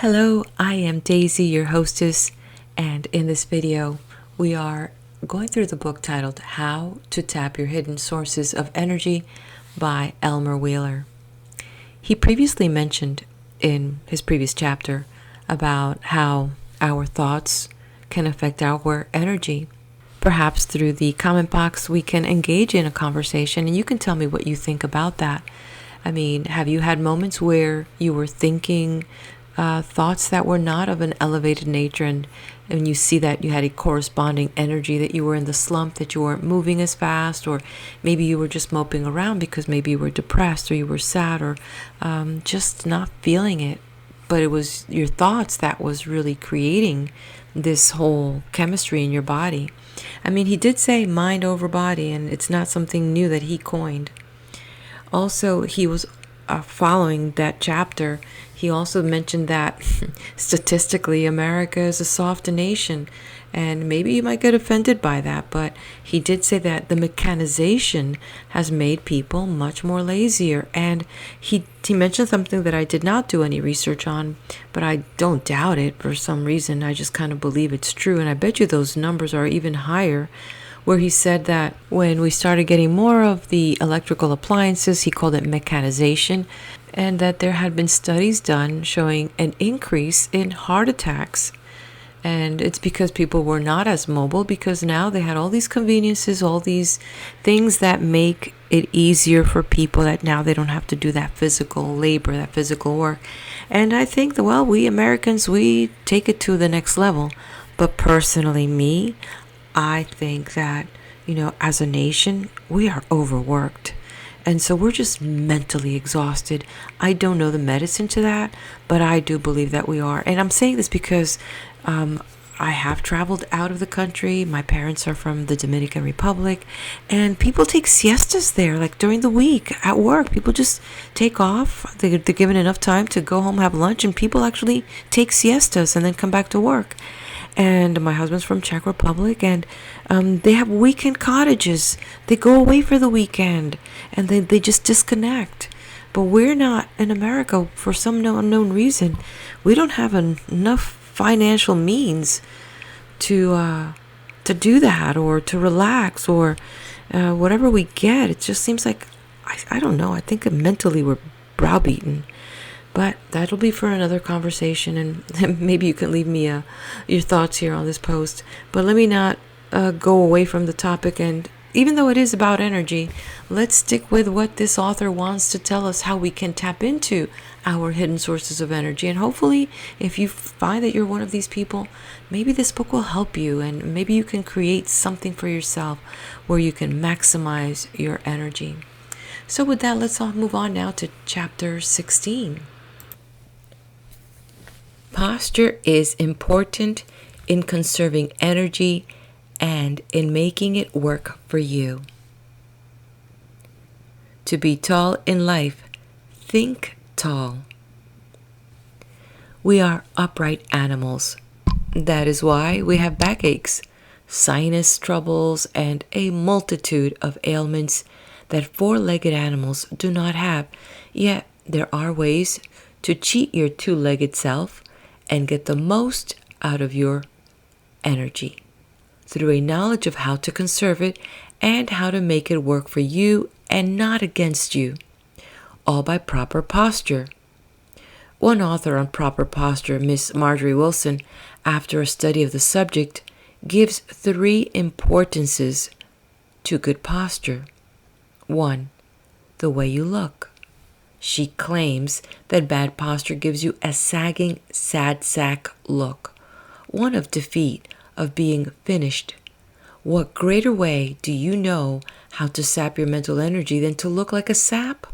Hello, I am Daisy, your hostess, and in this video, we are going through the book titled How to Tap Your Hidden Sources of Energy by Elmer Wheeler. He previously mentioned in his previous chapter about how our thoughts can affect our energy. Perhaps through the comment box, we can engage in a conversation, and you can tell me what you think about that. I mean, have you had moments where you were thinking thoughts that were not of an elevated nature, and you see that you had a corresponding energy, that you were in the slump, that you weren't moving as fast, or maybe you were just moping around because maybe you were depressed or you were sad or just not feeling it, but it was your thoughts that was really creating this whole chemistry in your body. I mean, he did say mind over body, and it's not something new that he coined. Also, he was following that chapter, he also mentioned that statistically America is a soft nation, and maybe you might get offended by that, but he did say that the mechanization has made people much more lazier. And he mentioned something that I did not do any research on, but I don't doubt it for some reason. I just kind of believe it's true, and I bet you those numbers are even higher, where he said that when we started getting more of the electrical appliances, he called it mechanization, and that there had been studies done showing an increase in heart attacks. And it's because people were not as mobile, because now they had all these conveniences, all these things that make it easier for people, that now they don't have to do that physical labor, that physical work. And I think that, well, we Americans, we take it to the next level. But personally, I think that, as a nation, we are overworked. And so we're just mentally exhausted. I don't know the medicine to that, but I do believe that we are. And I'm saying this because I have traveled out of the country. My parents are from the Dominican Republic, and people take siestas there, like during the week at work. People just take off. They're given enough time to go home, have lunch, and people actually take siestas and then come back to work. And my husband's from Czech Republic, and they have weekend cottages. They go away for the weekend, and they just disconnect. But we're not in America for some unknown reason. We don't have enough financial means to do that, or to relax, or whatever we get. It just seems like, I don't know, I think mentally we're browbeaten. But that'll be for another conversation, and maybe you can leave me your thoughts here on this post. But let me not go away from the topic, and even though it is about energy, let's stick with what this author wants to tell us, how we can tap into our hidden sources of energy. And hopefully, if you find that you're one of these people, maybe this book will help you, and maybe you can create something for yourself where you can maximize your energy. So with that, let's all move on now to chapter 16. Posture is important in conserving energy and in making it work for you. To be tall in life, think tall. We are upright animals. That is why we have backaches, sinus troubles, and a multitude of ailments that four-legged animals do not have. Yet there are ways to cheat your two-legged self and get the most out of your energy through a knowledge of how to conserve it and how to make it work for you and not against you, all by proper posture. One author on proper posture, Miss Marjorie Wilson, after a study of the subject, gives 3 importances to good posture. 1. The way you look. She claims that bad posture gives you a sagging, sad sack look, one of defeat, of being finished. What greater way do you know how to sap your mental energy than to look like a sap?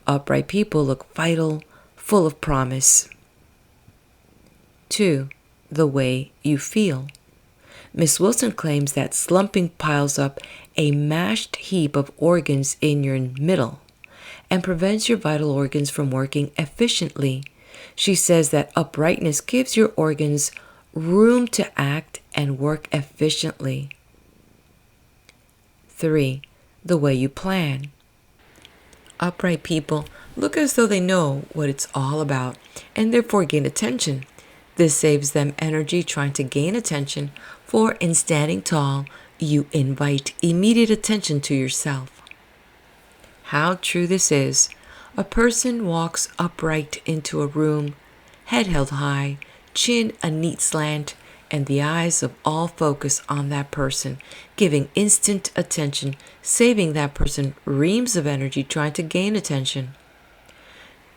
Upright people look vital, full of promise. 2. The way you feel. Miss Wilson claims that slumping piles up a mashed heap of organs in your middle and prevents your vital organs from working efficiently. She says that uprightness gives your organs room to act and work efficiently. 3. The way you plan. Upright people look as though they know what it's all about. and therefore gain attention. This saves them energy trying to gain attention, for in standing tall, you invite immediate attention to yourself. How true this is. A person walks upright into a room, head held high, chin a neat slant, and the eyes of all focus on that person, giving instant attention, saving that person reams of energy trying to gain attention.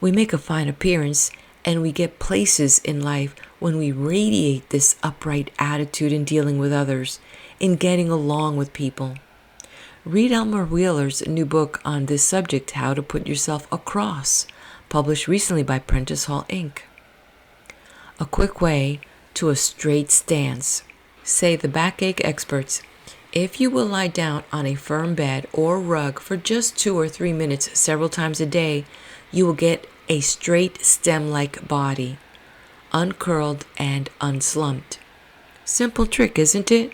We make a fine appearance and we get places in life when we radiate this upright attitude in dealing with others, in getting along with people. Read Elmer Wheeler's new book on this subject, How to Put Yourself Across, published recently by Prentice Hall Inc. A quick way to a straight stance. Say the backache experts, if you will lie down on a firm bed or rug for just 2 or 3 minutes several times a day, you will get a straight stem-like body, uncurled and unslumped. Simple trick, isn't it?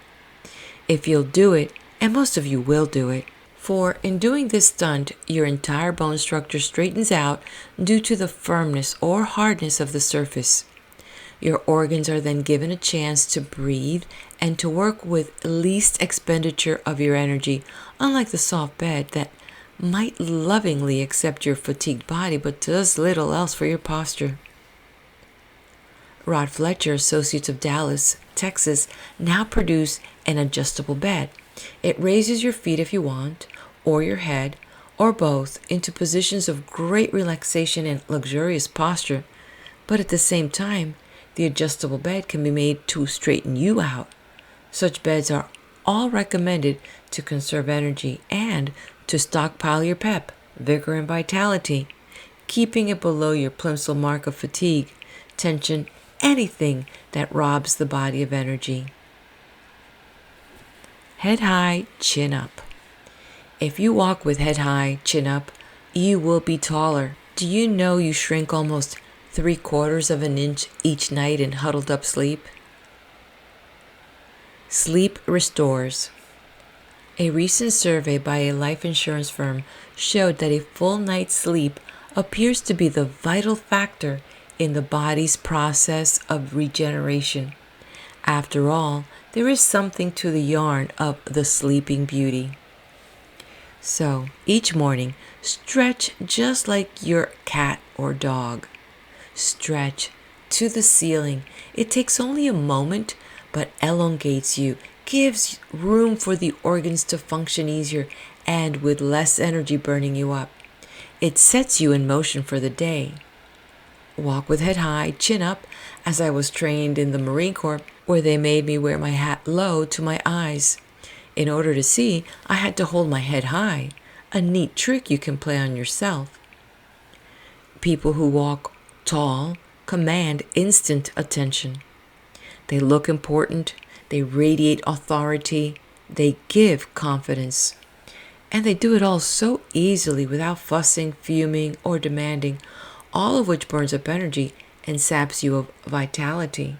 If you'll do it, and most of you will do it, for in doing this stunt, your entire bone structure straightens out due to the firmness or hardness of the surface. Your organs are then given a chance to breathe and to work with least expenditure of your energy, unlike the soft bed that might lovingly accept your fatigued body but does little else for your posture. Rod Fletcher Associates of Dallas, Texas, now produce an adjustable bed. It raises your feet if you want, or your head, or both, into positions of great relaxation and luxurious posture, but at the same time, the adjustable bed can be made to straighten you out. Such beds are all recommended to conserve energy and to stockpile your pep, vigor, and vitality, keeping it below your Plimsoll mark of fatigue, tension, anything that robs the body of energy. Head high, chin up. If you walk with head high, chin up, you will be taller. Do you know you shrink almost 3/4 of an inch each night in huddled up sleep? Sleep restores. A recent survey by a life insurance firm showed that a full night's sleep appears to be the vital factor in the body's process of regeneration. After all, there is something to the yarn of the Sleeping Beauty. So, each morning, stretch just like your cat or dog. Stretch to the ceiling. It takes only a moment, but elongates you, gives room for the organs to function easier and with less energy burning you up. It sets you in motion for the day. Walk with head high, chin up, as I was trained in the Marine Corps, where they made me wear my hat low to my eyes. In order to see, I had to hold my head high, a neat trick you can play on yourself. People who walk tall command instant attention. They look important, they radiate authority, they give confidence. And they do it all so easily without fussing, fuming, or demanding, all of which burns up energy and saps you of vitality.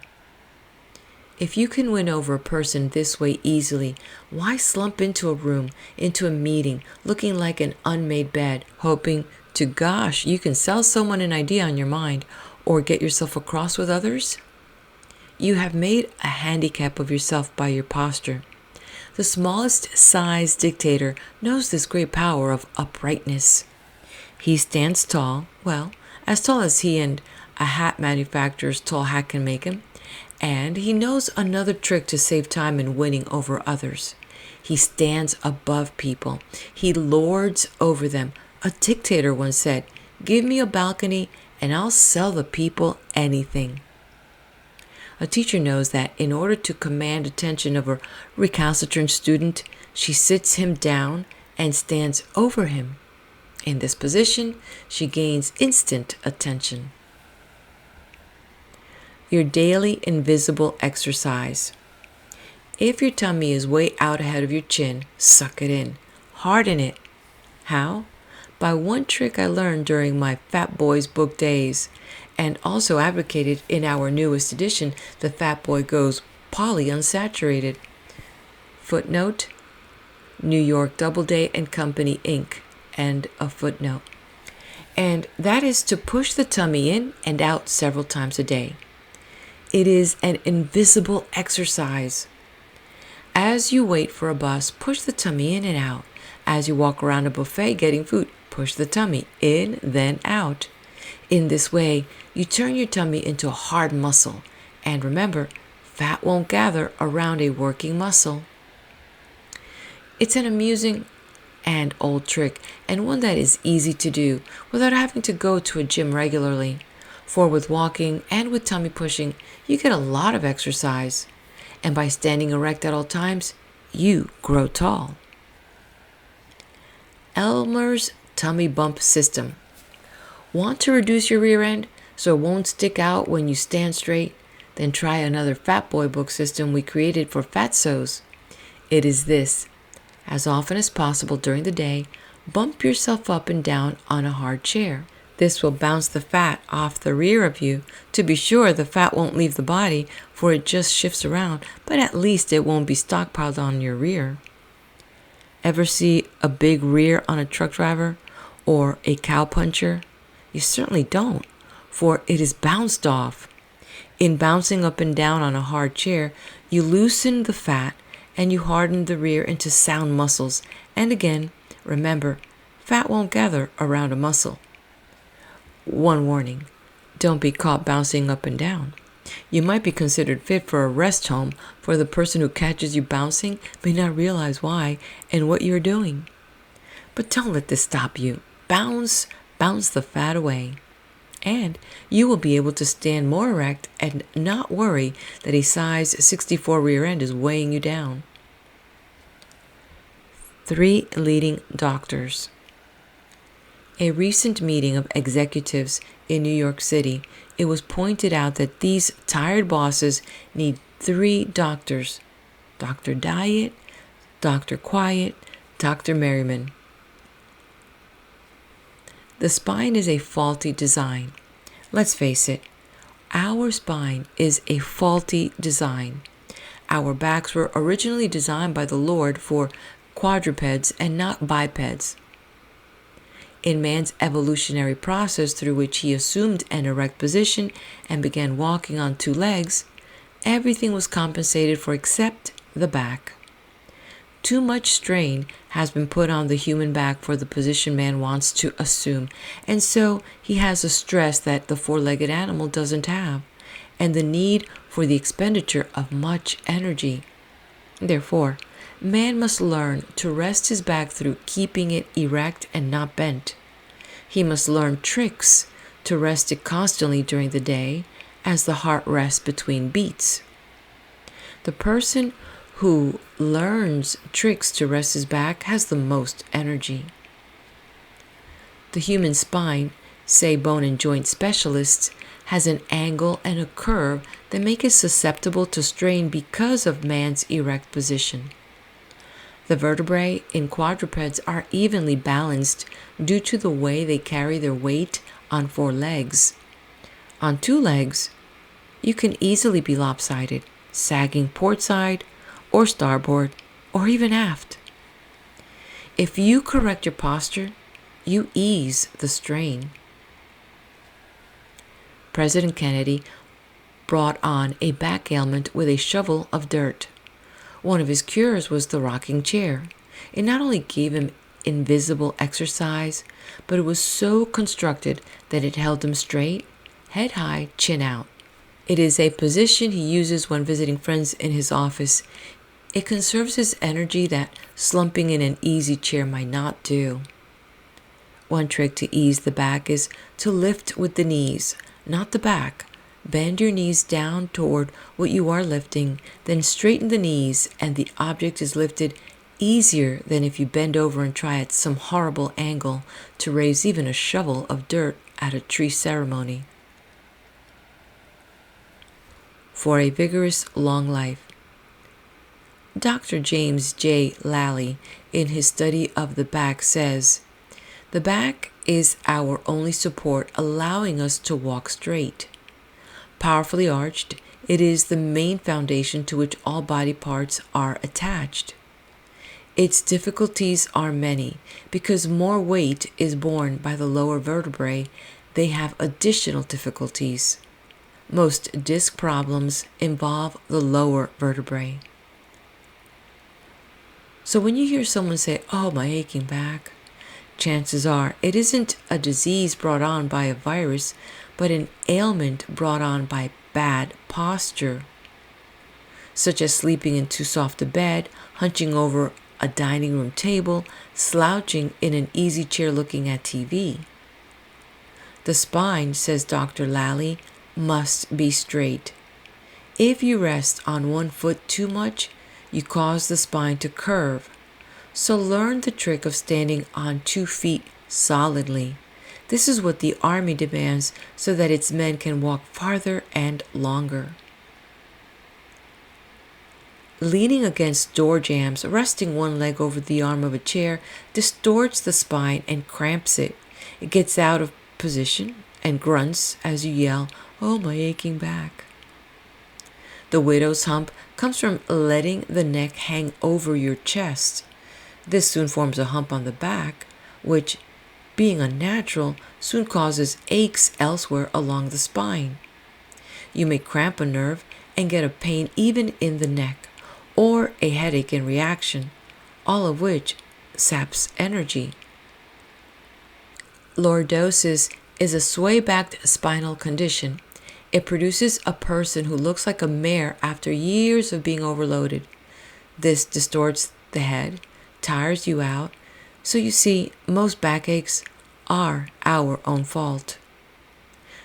If you can win over a person this way easily, why slump into a room, into a meeting, looking like an unmade bed, hoping to gosh you can sell someone an idea on your mind or get yourself across with others? You have made a handicap of yourself by your posture. The smallest size dictator knows this great power of uprightness. He stands tall, well, as tall as he and a hat manufacturer's tall hat can make him, and he knows another trick to save time in winning over others. He stands above people. He lords over them. A dictator once said, "Give me a balcony and I'll sell the people anything." A teacher knows that in order to command attention of a recalcitrant student, she sits him down and stands over him. In this position, she gains instant attention. Your daily invisible exercise. If your tummy is way out ahead of your chin, suck it in. Harden it. How? By one trick I learned during my Fat Boys book days, and also advocated in our newest edition, The Fat Boy Goes Polyunsaturated. Footnote, New York Doubleday and Company, Inc. End of footnote. and that is to push the tummy in and out several times a day. It is an invisible exercise. As you wait for a bus, push the tummy in and out. As you walk around a buffet getting food, push the tummy in, then out. In this way, you turn your tummy into a hard muscle. And remember, fat won't gather around a working muscle. It's an amusing and old trick, and one that is easy to do without having to go to a gym regularly. For with walking and with tummy pushing, you get a lot of exercise. And by standing erect at all times, you grow tall. Elmer's tummy bump system. Want to reduce your rear end so it won't stick out when you stand straight? Then try another Fat Boy book system we created for fatsos. It is this. As often as possible during the day, bump yourself up and down on a hard chair. This will bounce the fat off the rear of you. To be sure, the fat won't leave the body, for it just shifts around, but at least it won't be stockpiled on your rear. Ever see a big rear on a truck driver or a cow puncher? You certainly don't, for it is bounced off. In bouncing up and down on a hard chair, you loosen the fat and you harden the rear into sound muscles. And again, remember, fat won't gather around a muscle. One warning, don't be caught bouncing up and down. You might be considered fit for a rest home, for the person who catches you bouncing may not realize why and what you're doing. But don't let this stop you. Bounce the fat away. And you will be able to stand more erect and not worry that a size 64 rear end is weighing you down. 3 leading doctors. A recent meeting of executives in New York City, it was pointed out that these tired bosses need 3 doctors. Dr. Diet, Dr. Quiet, Dr. Merriman. The spine is a faulty design. Let's face it, our spine is a faulty design. Our backs were originally designed by the Lord for quadrupeds and not bipeds. In man's evolutionary process through which he assumed an erect position and began walking on 2 legs, everything was compensated for except the back. Too much strain has been put on the human back for the position man wants to assume, and so he has a stress that the 4-legged animal doesn't have, and the need for the expenditure of much energy. Therefore, man must learn to rest his back through keeping it erect and not bent. He must learn tricks to rest it constantly during the day as the heart rests between beats. The person who learns tricks to rest his back has the most energy. The human spine, say bone and joint specialists, has an angle and a curve that make it susceptible to strain because of man's erect position. The vertebrae in quadrupeds are evenly balanced due to the way they carry their weight on 4 legs. On 2 legs, you can easily be lopsided, sagging port side or starboard or even aft. If you correct your posture, you ease the strain. President Kennedy brought on a back ailment with a shovel of dirt. One of his cures was the rocking chair. It not only gave him invisible exercise, but it was so constructed that it held him straight, head high, chin out. It is a position he uses when visiting friends in his office. It conserves his energy that slumping in an easy chair might not do. One trick to ease the back is to lift with the knees, not the back. Bend your knees down toward what you are lifting, then straighten the knees, and the object is lifted easier than if you bend over and try at some horrible angle to raise even a shovel of dirt at a tree ceremony. For a vigorous, long life. Dr. James J. Lally, in his study of the back, says, "The back is our only support, allowing us to walk straight. Powerfully arched, it is the main foundation to which all body parts are attached. Its difficulties are many. Because more weight is borne by the lower vertebrae, they have additional difficulties. Most disc problems involve the lower vertebrae. So when you hear someone say, "Oh, my aching back," chances are it isn't a disease brought on by a virus, but an ailment brought on by bad posture, such as sleeping in too soft a bed, hunching over a dining room table, slouching in an easy chair looking at TV. The spine, says Dr. Lally, must be straight. If you rest on one foot too much, you cause the spine to curve. So learn the trick of standing on 2 feet solidly. This is what the Army demands so that its men can walk farther and longer. Leaning against door jambs, resting one leg over the arm of a chair, distorts the spine and cramps it. It gets out of position and grunts as you yell, "Oh, my aching back." The widow's hump comes from letting the neck hang over your chest. This soon forms a hump on the back, which, being unnatural, soon causes aches elsewhere along the spine. You may cramp a nerve and get a pain even in the neck, or a headache in reaction, all of which saps energy. Lordosis is a sway-backed spinal condition. It produces a person who looks like a mare after years of being overloaded. This distorts the head, tires you out, so you see, most backaches are our own fault.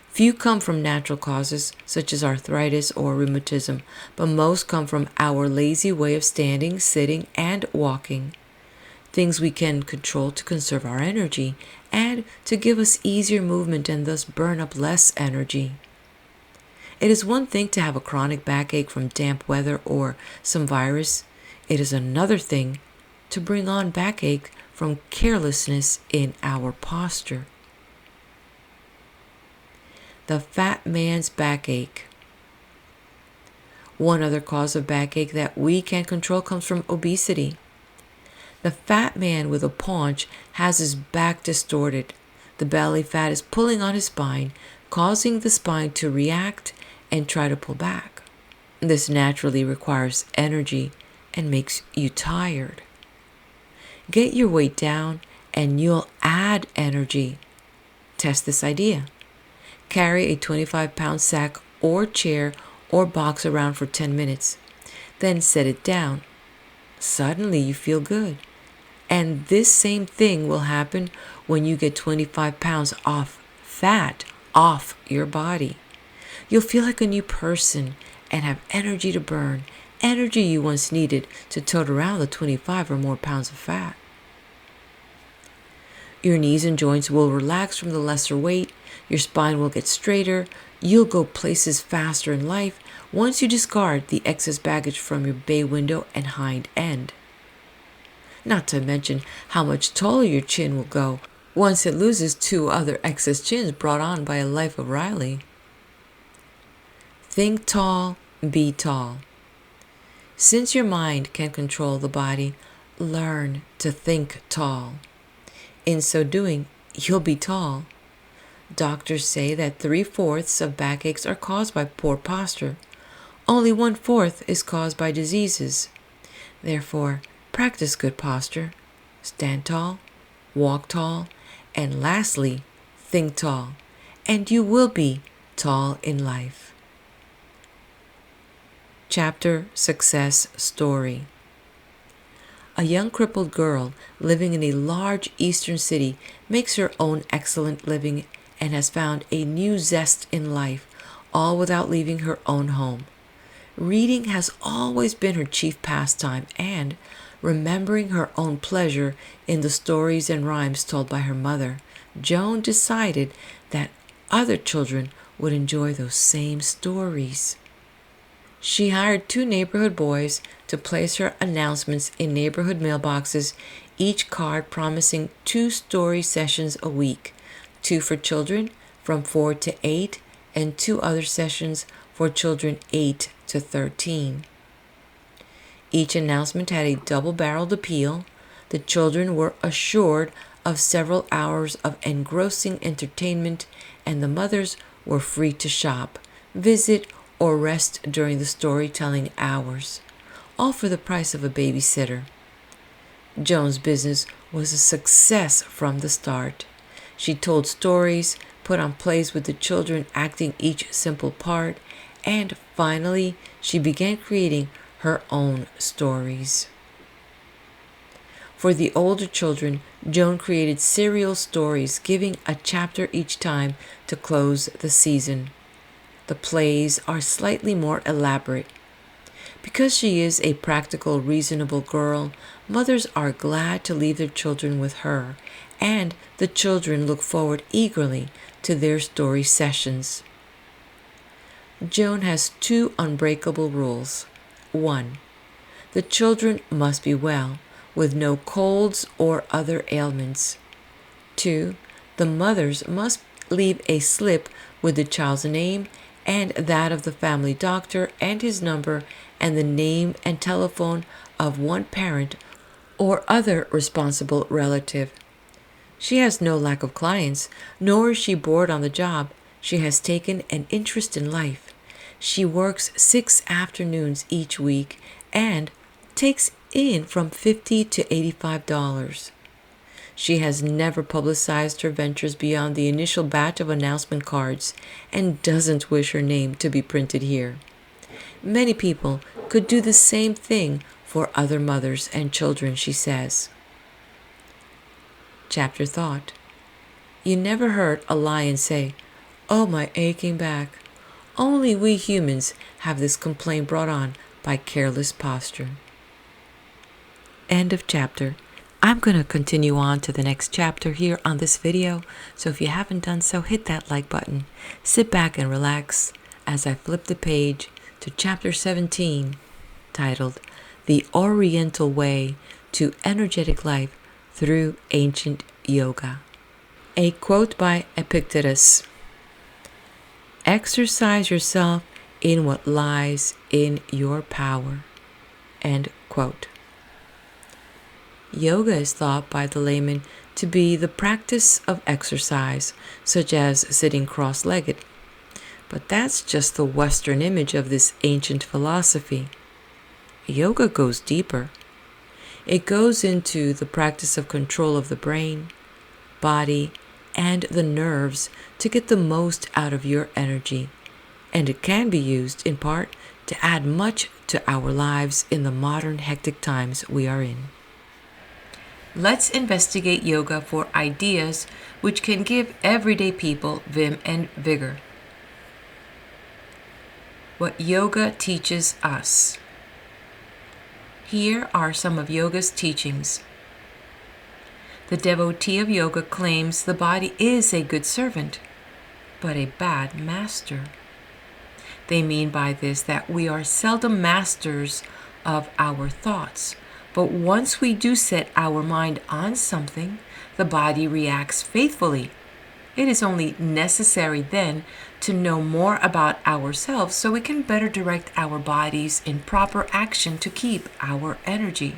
Few come from natural causes, such as arthritis or rheumatism, but most come from our lazy way of standing, sitting, and walking. Things we can control to conserve our energy and to give us easier movement and thus burn up less energy. It is one thing to have a chronic backache from damp weather or some virus. It is another thing to bring on backache from carelessness in our posture. The fat man's backache. One other cause of backache that we can control comes from obesity. The fat man with a paunch has his back distorted. The belly fat is pulling on his spine, causing the spine to react and try to pull back. This naturally requires energy and makes you tired. Get your weight down and you'll add energy. Test this idea. Carry a 25-pound sack or chair or box around for 10 minutes. Then set it down. Suddenly you feel good. And this same thing will happen when you get 25 pounds off fat off your body. You'll feel like a new person and have energy to burn, energy you once needed to tote around the 25 or more pounds of fat. Your knees and joints will relax from the lesser weight, your spine will get straighter, you'll go places faster in life once you discard the excess baggage from your bay window and hind end. Not to mention how much taller your chin will go once it loses 2 other excess chins brought on by a life of Riley. Think tall, be tall. Since your mind can control the body, learn to think tall. In so doing, you'll be tall. Doctors say that 3/4 of backaches are caused by poor posture. Only 1/4 is caused by diseases. Therefore, practice good posture, stand tall, walk tall, and lastly, think tall, and you will be tall in life. Chapter Success Story. A young crippled girl living in a large eastern city makes her own excellent living and has found a new zest in life, all without leaving her own home. Reading has always been her chief pastime, and remembering her own pleasure in the stories and rhymes told by her mother, Joan decided that other children would enjoy those same stories. She hired 2 neighborhood boys to place her announcements in neighborhood mailboxes, each card promising 2 story sessions a week, 2 for children from 4 to 8 and 2 other sessions for children 8 to 13. Each announcement had a double-barreled appeal. The children were assured of several hours of engrossing entertainment, and the mothers were free to shop, visit, or rest during the storytelling hours, all for the price of a babysitter. Joan's business was a success from the start. She told stories, put on plays with the children acting each simple part, and finally she began creating her own stories. For the older children, Joan created serial stories, giving a chapter each time to close the season. The plays are slightly more elaborate. Because she is a practical, reasonable girl, mothers are glad to leave their children with her, and the children look forward eagerly to their story sessions. Joan has 2 unbreakable rules. 1. The children must be well, with no colds or other ailments. 2. The mothers must leave a slip with the child's name and that of the family doctor and his number and the name and telephone of one parent or other responsible relative. She has no lack of clients, nor is she bored on the job. She has taken an interest in life. She works 6 afternoons each week and takes in from $50 to $85. She has never publicized her ventures beyond the initial batch of announcement cards and doesn't wish her name to be printed here. Many people could do the same thing for other mothers and children, she says. Chapter Thought. You never heard a lion say, "Oh, my aching back." Only we humans have this complaint brought on by careless posture. End of chapter. I'm going to continue on to the next chapter here on this video, so if you haven't done so, hit that like button. Sit back and relax as I flip the page to chapter 17, titled The Oriental Way to Energetic Life Through Ancient Yoga. A quote by Epictetus. Exercise yourself in what lies in your power. End quote. Yoga is thought by the layman to be the practice of exercise, such as sitting cross-legged. But that's just the Western image of this ancient philosophy. Yoga goes deeper. It goes into the practice of control of the brain, body, and the nerves to get the most out of your energy, and it can be used in part to add much to our lives in the modern hectic times we are in. Let's investigate yoga for ideas which can give everyday people vim and vigor. What yoga teaches us. Here are some of yoga's teachings. The devotee of yoga claims the body is a good servant, but a bad master. They mean by this that we are seldom masters of our thoughts, but once we do set our mind on something, the body reacts faithfully. It is only necessary then to know more about ourselves so we can better direct our bodies in proper action to keep our energy.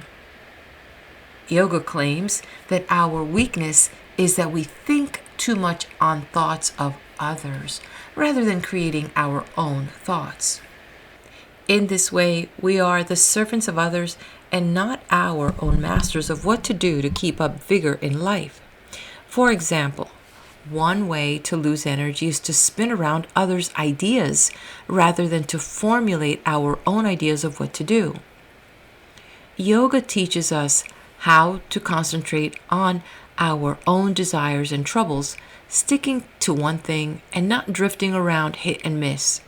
Yoga claims that our weakness is that we think too much on thoughts of others rather than creating our own thoughts. In this way, we are the servants of others and not our own masters of what to do to keep up vigor in life. For example, one way to lose energy is to spin around others' ideas rather than to formulate our own ideas of what to do. Yoga teaches us how to concentrate on our own desires and troubles, sticking to one thing and not drifting around hit and miss.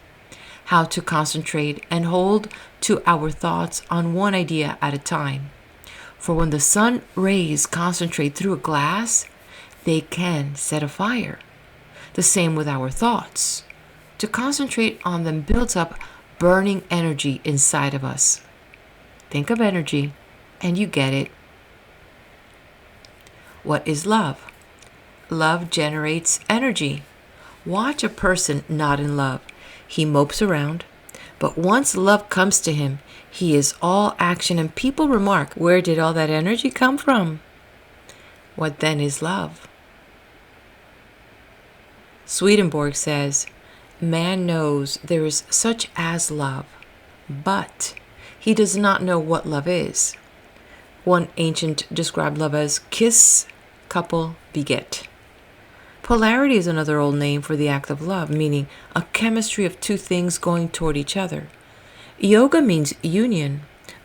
How to concentrate and hold to our thoughts on one idea at a time. For when the sun rays concentrate through a glass, they can set a fire. The same with our thoughts. To concentrate on them builds up burning energy inside of us. Think of energy, and you get it. What is love? Love generates energy. Watch a person not in love. He mopes around, But once love comes to him, he is all action, and people remark, where did all that energy come from? What then is love? Swedenborg says, man knows there is such as love, but he does not know what love is. One ancient described love as kiss, couple, beget. Polarity is another old name for the act of love, meaning a chemistry of two things going toward each other. Yoga means union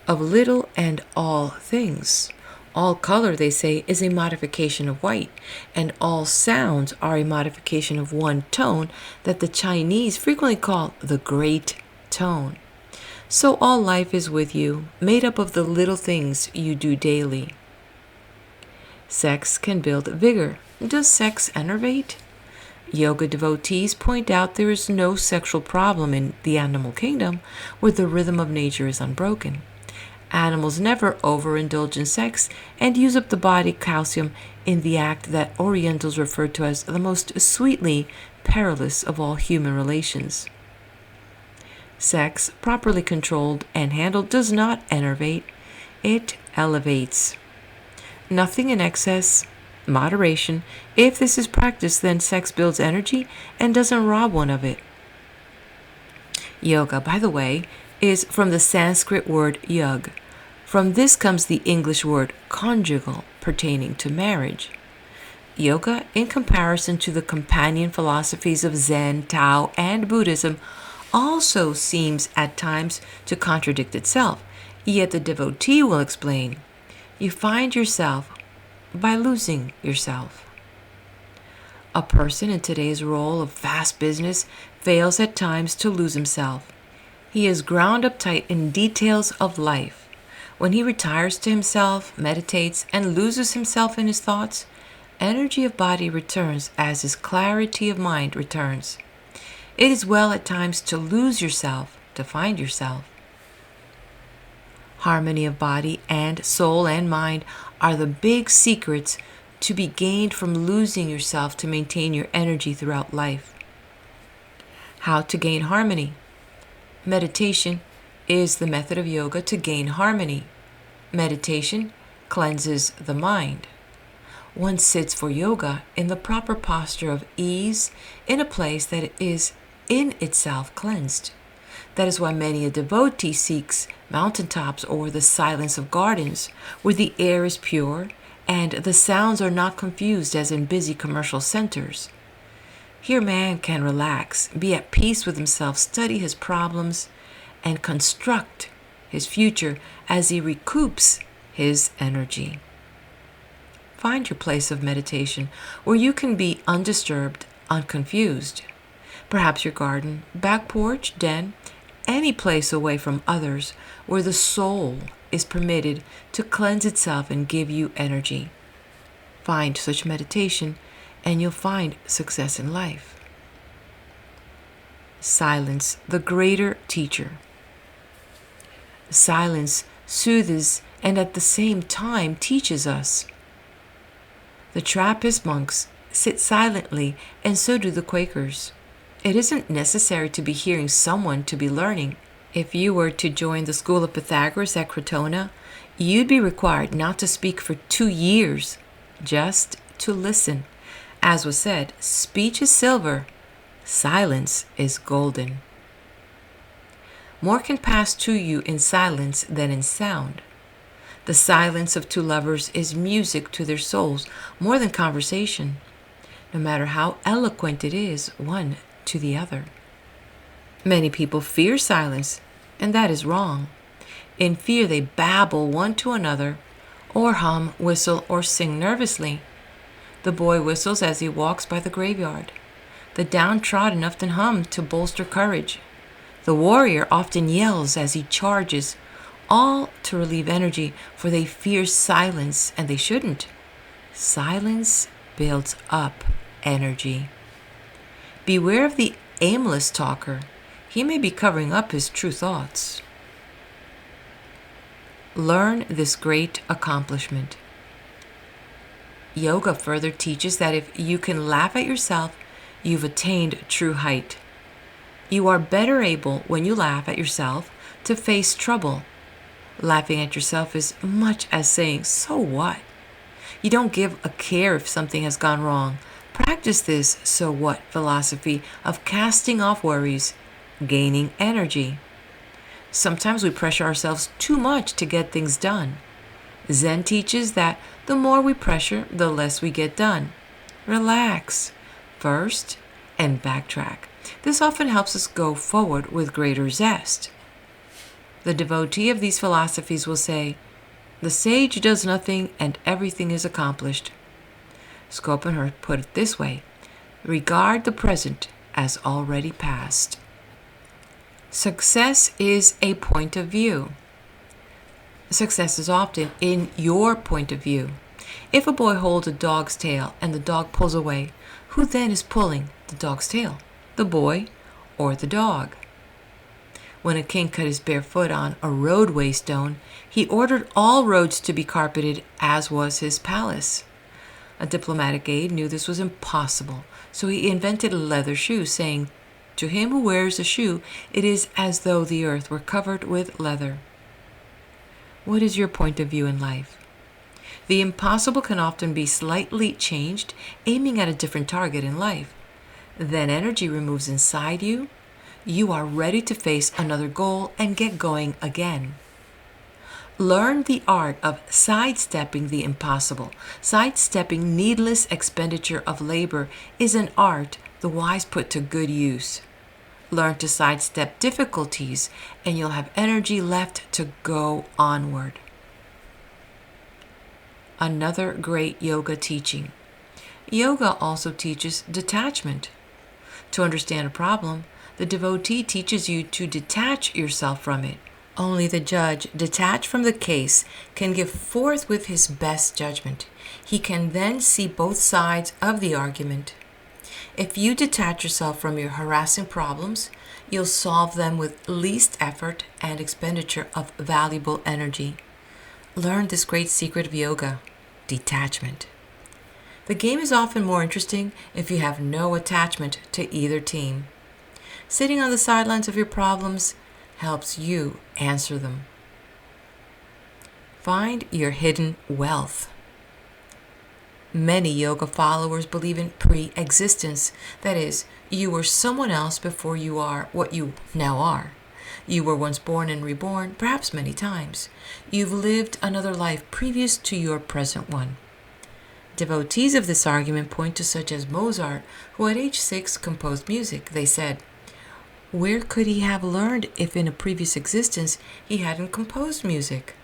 of little and all things. All color, they say, is a modification of white, and all sounds are a modification of one tone that the Chinese frequently call the great tone. So all life is with you, made up of the little things you do daily. Sex can build vigor. Does sex enervate? Yoga devotees point out there is no sexual problem in the animal kingdom where the rhythm of nature is unbroken. Animals never overindulge in sex and use up the body calcium in the act that Orientals refer to as the most sweetly perilous of all human relations. Sex, properly controlled and handled, does not enervate, it elevates. Nothing in excess, moderation. If this is practiced, then sex builds energy and doesn't rob one of it. Yoga, by the way, is from the Sanskrit word yug. From this comes the English word conjugal, pertaining to marriage. Yoga, in comparison to the companion philosophies of Zen, Tao, and Buddhism, also seems at times to contradict itself. Yet the devotee will explain, you find yourself by losing yourself. A person in today's role of vast business fails at times to lose himself. He is ground up tight in details of life. When he retires to himself, meditates, and loses himself in his thoughts, energy of body returns as his clarity of mind returns. It is well at times to lose yourself to find yourself. Harmony of body and soul and mind are the big secrets to be gained from losing yourself to maintain your energy throughout life. How to gain harmony? Meditation is the method of yoga to gain harmony. Meditation cleanses the mind. One sits for yoga in the proper posture of ease in a place that is in itself cleansed. That is why many a devotee seeks mountaintops or the silence of gardens, where the air is pure and the sounds are not confused as in busy commercial centers. Here man can relax, be at peace with himself, study his problems, and construct his future as he recoups his energy. Find your place of meditation where you can be undisturbed, unconfused. Perhaps your garden, back porch, den, any place away from others where the soul is permitted to cleanse itself and give you energy. Find such meditation and you'll find success in life. Silence, the greater teacher. Silence soothes and at the same time teaches us. The Trappist monks sit silently, and so do the Quakers. It isn't necessary to be hearing someone to be learning. If you were to join the school of Pythagoras at Crotona, you'd be required not to speak for 2 years, just to listen. As was said, speech is silver, silence is golden. More can pass to you in silence than in sound. The silence of two lovers is music to their souls, more than conversation, no matter how eloquent it is one to the other. Many people fear silence, and that is wrong. In fear they babble one to another, or hum, whistle, or sing nervously. The boy whistles as he walks by the graveyard. The downtrodden often hum to bolster courage. The warrior often yells as he charges, all to relieve energy, for they fear silence, and they shouldn't. Silence builds up energy. Beware of the aimless talker. He may be covering up his true thoughts. Learn this great accomplishment. Yoga further teaches that if you can laugh at yourself, you've attained true height. You are better able, when you laugh at yourself, to face trouble. Laughing at yourself is much as saying, "So what?" You don't give a care if something has gone wrong. Practice this "so what" philosophy of casting off worries, gaining energy. Sometimes we pressure ourselves too much to get things done. Zen teaches that the more we pressure, the less we get done. Relax first and backtrack. This often helps us go forward with greater zest. The devotee of these philosophies will say, "The sage does nothing and everything is accomplished." Schopenhauer put it this way, "Regard the present as already past." Success is a point of view. Success is often in your point of view. If a boy holds a dog's tail and the dog pulls away, who then is pulling the dog's tail? The boy or the dog? When a king cut his bare foot on a roadway stone, he ordered all roads to be carpeted, as was his palace. A diplomatic aide knew this was impossible, so he invented leather shoes, saying, "To him who wears a shoe, it is as though the earth were covered with leather." What is your point of view in life? The impossible can often be slightly changed, aiming at a different target in life. Then energy removes inside you. You are ready to face another goal and get going again. Learn the art of sidestepping the impossible. Sidestepping needless expenditure of labor is an art the wise put to good use. Learn to sidestep difficulties, and you'll have energy left to go onward. Another great yoga teaching. Yoga also teaches detachment. To understand a problem, the devotee teaches you to detach yourself from it. Only the judge, detached from the case, can give forth with his best judgment. He can then see both sides of the argument. If you detach yourself from your harassing problems, you'll solve them with least effort and expenditure of valuable energy. Learn this great secret of yoga, detachment. The game is often more interesting if you have no attachment to either team. Sitting on the sidelines of your problems helps you answer them. Find your hidden wealth. Many yoga followers believe in pre-existence. That is, you were someone else before you are what you now are. You were once born and reborn, perhaps many times. You've lived another life previous to your present one. Devotees of this argument point to such as Mozart, who at age 6 composed music. They said, where could he have learned if in a previous existence he hadn't composed music?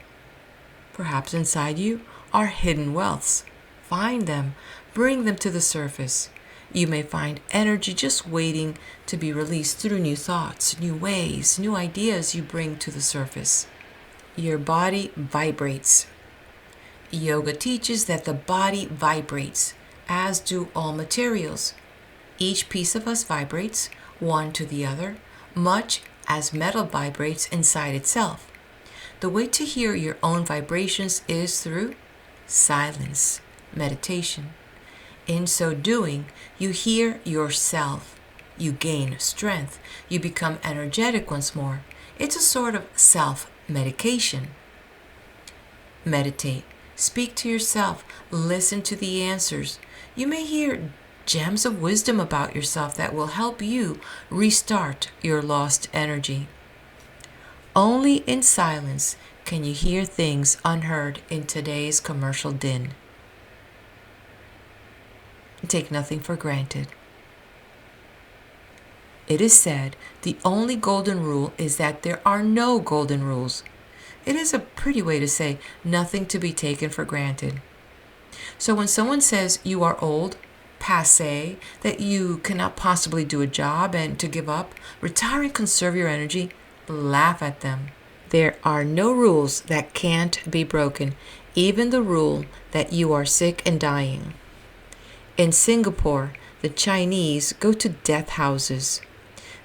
Perhaps inside you are hidden wealths. Find them, bring them to the surface. You may find energy just waiting to be released through new thoughts, new ways, new ideas you bring to the surface. Your body vibrates. Yoga teaches that the body vibrates, as do all materials. Each piece of us vibrates, one to the other, much as metal vibrates inside itself. The way to hear your own vibrations is through silence, meditation. In so doing, you hear yourself. You gain strength. You become energetic once more. It's a sort of self-medication. Meditate. Speak to yourself. Listen to the answers. You may hear gems of wisdom about yourself that will help you restart your lost energy. Only in silence can you hear things unheard in today's commercial din. Take nothing for granted. It is said the only golden rule is that there are no golden rules. It is a pretty way to say nothing to be taken for granted. So when someone says you are old, passé, that you cannot possibly do a job and to give up, retire and conserve your energy, laugh at them. There are no rules that can't be broken, even the rule that you are sick and dying. In Singapore, the Chinese go to death houses.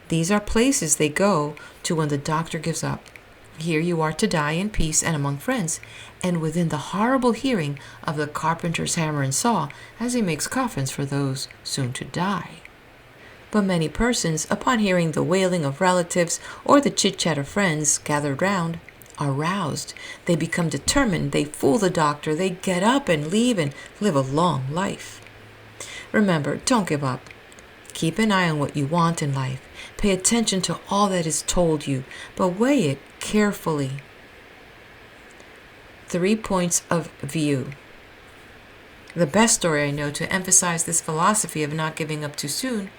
These are places they go to when the doctor gives up. Here you are to die in peace and among friends, and within the horrible hearing of the carpenter's hammer and saw as he makes coffins for those soon to die. But many persons, upon hearing the wailing of relatives or the chit-chat of friends gathered round, are roused. They become determined. They fool the doctor. They get up and leave and live a long life. Remember, don't give up. Keep an eye on what you want in life. Pay attention to all that is told you, but weigh it carefully. 3 points of view. The best story I know to emphasize this philosophy of not giving up too soon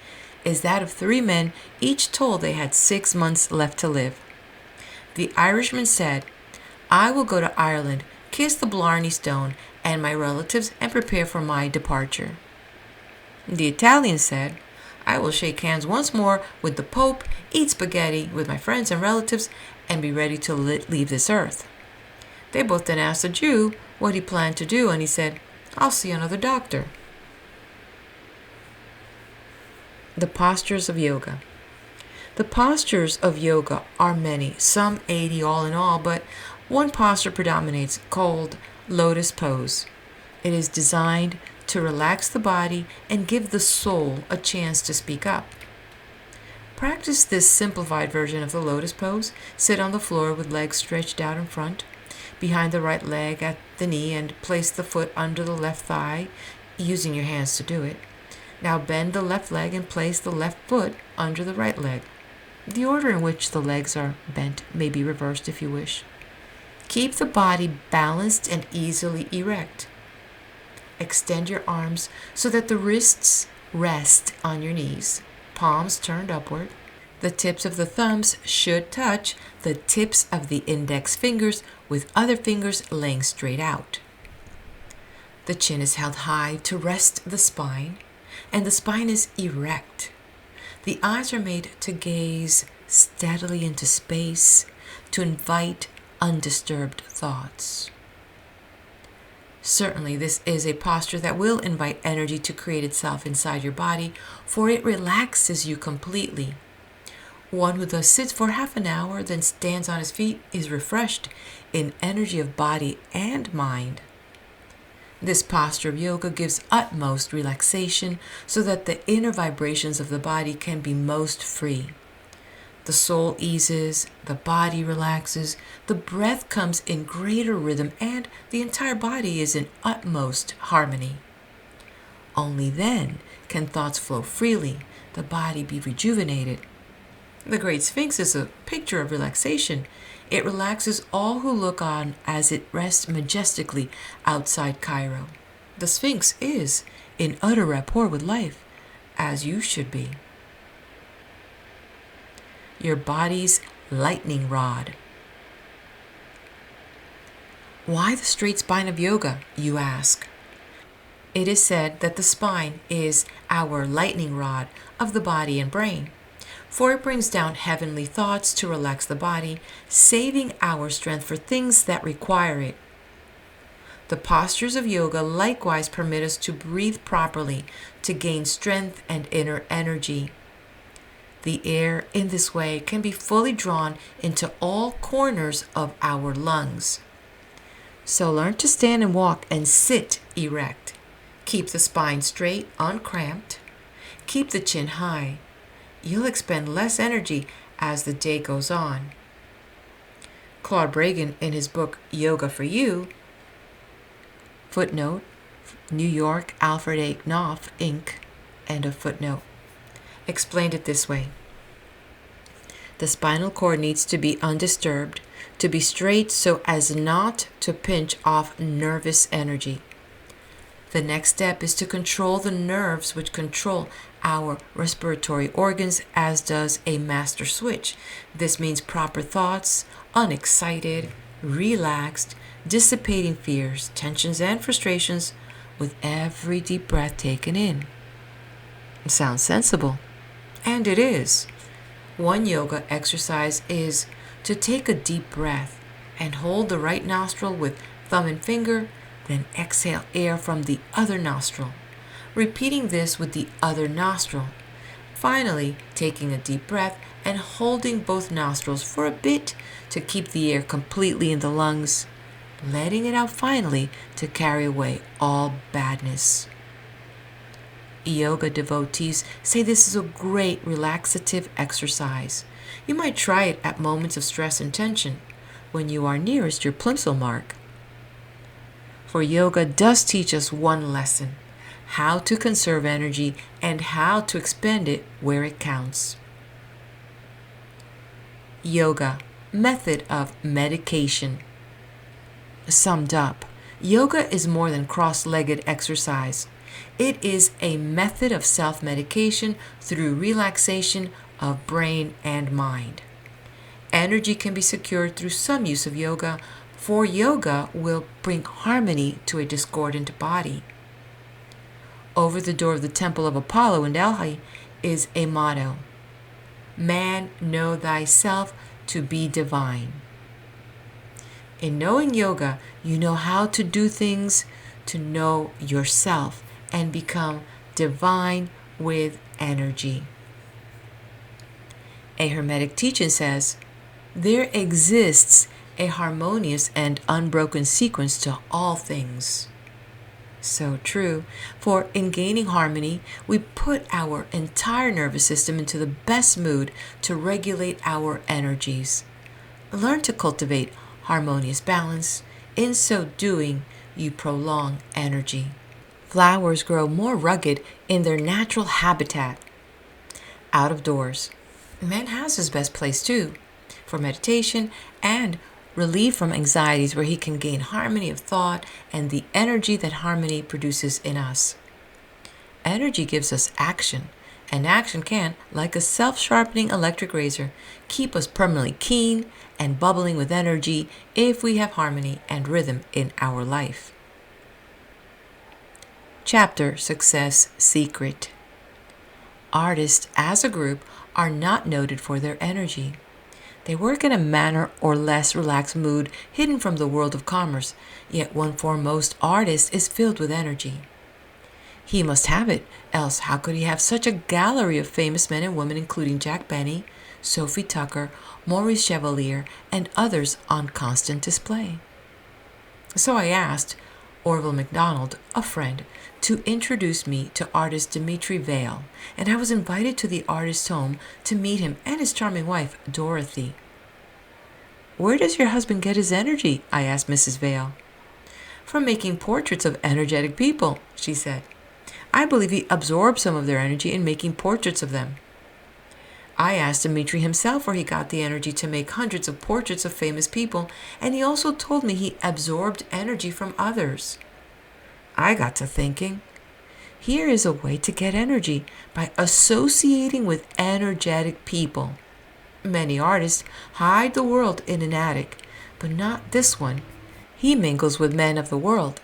is that of 3 men, each told they had 6 months left to live. The Irishman said, "I will go to Ireland, kiss the Blarney Stone and my relatives, and prepare for my departure." The Italian said, "I will shake hands once more with the Pope, eat spaghetti with my friends and relatives, and be ready to leave this earth." They both then asked the Jew what he planned to do, and he said, "I'll see another doctor." The postures of yoga. The postures of yoga are many, some 80 all in all, but one posture predominates called lotus pose. It is designed to relax the body and give the soul a chance to speak up. Practice this simplified version of the lotus pose. Sit on the floor with legs stretched out in front, behind the right leg at the knee, and place the foot under the left thigh, using your hands to do it. Now bend the left leg and place the left foot under the right leg. The order in which the legs are bent may be reversed if you wish. Keep the body balanced and easily erect. Extend your arms so that the wrists rest on your knees, palms turned upward. The tips of the thumbs should touch the tips of the index fingers with other fingers laying straight out. The chin is held high to rest the spine, and the spine is erect. The eyes are made to gaze steadily into space, to invite undisturbed thoughts. Certainly, this is a posture that will invite energy to create itself inside your body, for it relaxes you completely. One who thus sits for half an hour, then stands on his feet, is refreshed in energy of body and mind. This posture of yoga gives utmost relaxation so that the inner vibrations of the body can be most free. The soul eases, the body relaxes, the breath comes in greater rhythm, and the entire body is in utmost harmony. Only then can thoughts flow freely, the body be rejuvenated. The Great Sphinx is a picture of relaxation. It relaxes all who look on as it rests majestically outside Cairo. The Sphinx is in utter rapport with life, as you should be. Your body's lightning rod. Why the straight spine of yoga, you ask? It is said that the spine is our lightning rod of the body and brain, for it brings down heavenly thoughts to relax the body, saving our strength for things that require it. The postures of yoga likewise permit us to breathe properly, to gain strength and inner energy. The air in this way can be fully drawn into all corners of our lungs. So learn to stand and walk and sit erect. Keep the spine straight, uncramped. Keep the chin high. You'll expend less energy as the day goes on. Claude Bregan, in his book Yoga for You, footnote, New York, Alfred A. Knopf, Inc., end of footnote, explained it this way. The spinal cord needs to be undisturbed, to be straight so as not to pinch off nervous energy. The next step is to control the nerves which control our respiratory organs, as does a master switch. This means proper thoughts, unexcited, relaxed, dissipating fears, tensions, and frustrations with every deep breath taken in. It sounds sensible, and it is. One yoga exercise is to take a deep breath and hold the right nostril with thumb and finger, then exhale air from the other nostril, repeating this with the other nostril. Finally, taking a deep breath and holding both nostrils for a bit to keep the air completely in the lungs, letting it out finally to carry away all badness. Yoga devotees say this is a great relaxative exercise. You might try it at moments of stress and tension, when you are nearest your plimsoll mark. For yoga does teach us one lesson: how to conserve energy and how to expend it where it counts. Yoga, method of medication. Summed up, yoga is more than cross-legged exercise. It is a method of self-medication through relaxation of brain and mind. Energy can be secured through some use of yoga, for yoga will bring harmony to a discordant body. Over the door of the Temple of Apollo in Delhi is a motto: "Man, know thyself to be divine." In knowing yoga, you know how to do things to know yourself and become divine with energy. A Hermetic teaching says, there exists a harmonious and unbroken sequence to all things. So true, for in gaining harmony, we put our entire nervous system into the best mood to regulate our energies. Learn to cultivate harmonious balance. In so doing, you prolong energy. Flowers grow more rugged in their natural habitat, out of doors. Man has his best place too, for meditation and relief from anxieties, where he can gain harmony of thought and the energy that harmony produces in us. Energy gives us action, and action can, like a self-sharpening electric razor, keep us permanently keen and bubbling with energy if we have harmony and rhythm in our life. Chapter Success Secret. Artists as a group are not noted for their energy. They work in a manner or less relaxed mood hidden from the world of commerce, yet one for most artists is filled with energy. He must have it, else how could he have such a gallery of famous men and women, including Jack Benny, Sophie Tucker, Maurice Chevalier, and others on constant display? So I asked Orville MacDonald, a friend, to introduce me to artist Dimitri Vale, and I was invited to the artist's home to meet him and his charming wife, Dorothy. "Where does your husband get his energy?" I asked Mrs. Vale. "From making portraits of energetic people," she said. "I believe he absorbs some of their energy in making portraits of them." I asked Dimitri himself where he got the energy to make hundreds of portraits of famous people, and he also told me he absorbed energy from others. I got to thinking, here is a way to get energy by associating with energetic people. Many artists hide the world in an attic, but not this one. He mingles with men of the world.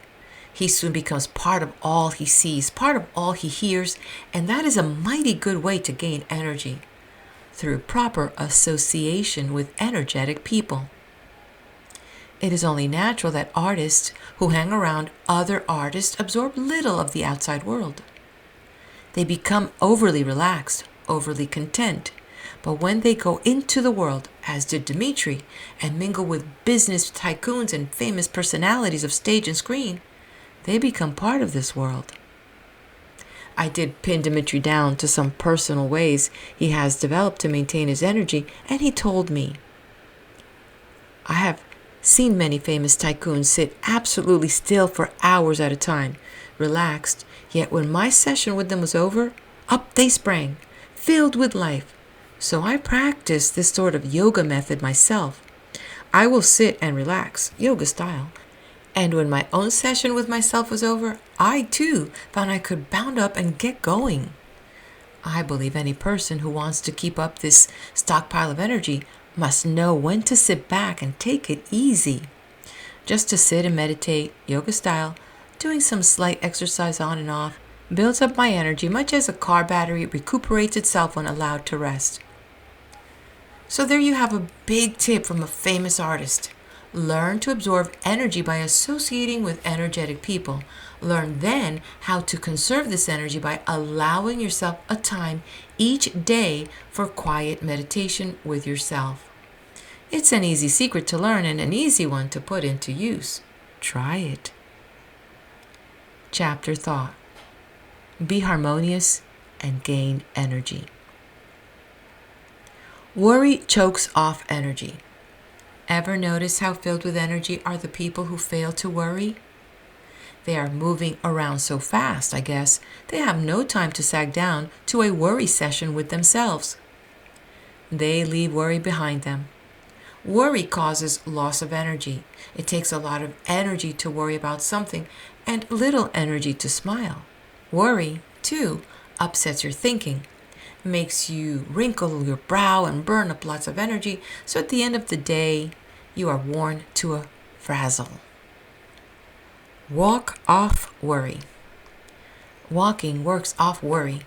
He soon becomes part of all he sees, part of all he hears, and that is a mighty good way to gain energy, through proper association with energetic people. It is only natural that artists who hang around other artists absorb little of the outside world. They become overly relaxed, overly content. But when they go into the world, as did Dimitri, and mingle with business tycoons and famous personalities of stage and screen, they become part of this world. I did pin Dimitri down to some personal ways he has developed to maintain his energy, and he told me, "I have seen many famous tycoons sit absolutely still for hours at a time, relaxed, yet when my session with them was over, up they sprang, filled with life. So I practice this sort of yoga method myself. I will sit and relax, yoga style. And when my own session with myself was over, I too found I could bound up and get going. I believe any person who wants to keep up this stockpile of energy must know when to sit back and take it easy. Just to sit and meditate, yoga style, doing some slight exercise on and off, builds up my energy much as a car battery recuperates itself when allowed to rest." So there you have a big tip from a famous artist. Learn to absorb energy by associating with energetic people. Learn then how to conserve this energy by allowing yourself a time each day for quiet meditation with yourself. It's an easy secret to learn and an easy one to put into use. Try it. Chapter Thought. be harmonious, and gain energy. Worry chokes off energy. Ever notice how filled with energy are the people who fail to worry? They are moving around so fast, I guess, they have no time to sag down to a worry session with themselves. They leave worry behind them. Worry causes loss of energy. It takes a lot of energy to worry about something and little energy to smile. Worry, too, upsets your thinking, makes you wrinkle your brow and burn up lots of energy, so at the end of the day, you are worn to a frazzle. Walk off worry. Walking works off worry.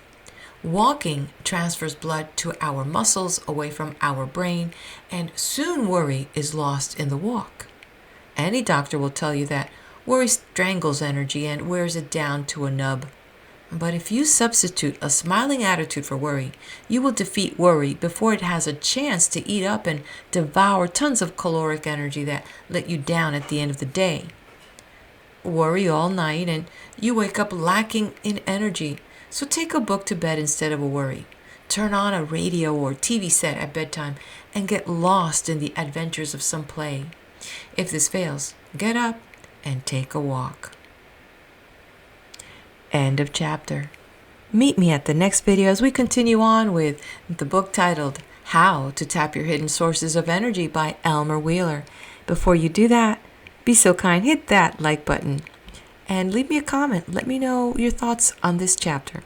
Walking transfers blood to our muscles away from our brain, and soon worry is lost in the walk. Any doctor will tell you that worry strangles energy and wears it down to a nub. But if you substitute a smiling attitude for worry, you will defeat worry before it has a chance to eat up and devour tons of caloric energy that let you down at the end of the day. Worry all night and you wake up lacking in energy. So take a book to bed instead of a worry. Turn on a radio or TV set at bedtime and get lost in the adventures of some play. If this fails, get up and take a walk. End of chapter. Meet me at the next video as we continue on with the book titled How to Tap Your Hidden Sources of Energy by Elmer Wheeler. Before you do that, be so kind, hit that like button and leave me a comment. Let me know your thoughts on this chapter.